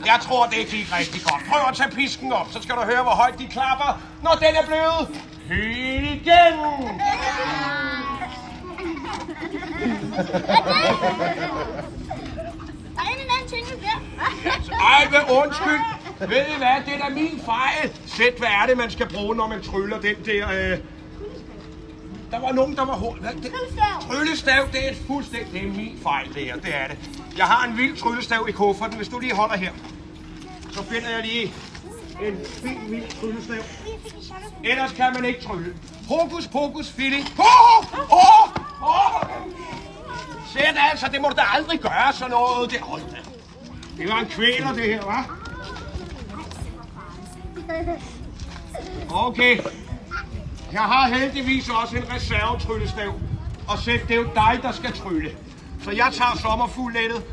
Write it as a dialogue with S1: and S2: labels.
S1: Jeg tror, det gik rigtig godt. Prøv at tage pisken op, så skal du høre, hvor højt de klapper, når den er blevet helt igen.
S2: Der er en anden ting, der.
S1: Ej, hvad undskyld. Ved I hvad, det er da min fejl. Sæt, hvad er det, man skal bruge, når man tryller den der... Der var nogen, der var hul. Tryllestav, det er et fuldstændig... Det er min fejl, det er det. Jeg har en vild tryllestav i kufferten. Hvis du lige holder her, så finder jeg lige en fin, vild tryllestav. Ellers kan man ikke trylle. Hokus pokus fili. Sæt altså, det må du da aldrig gøre sådan noget. Det var en kvæler, det her, hva'? Okay. Jeg har heldigvis også en reservetryllestav. Og sæt, det er jo dig, der skal trylle. Så jeg tager sommerfuglnettet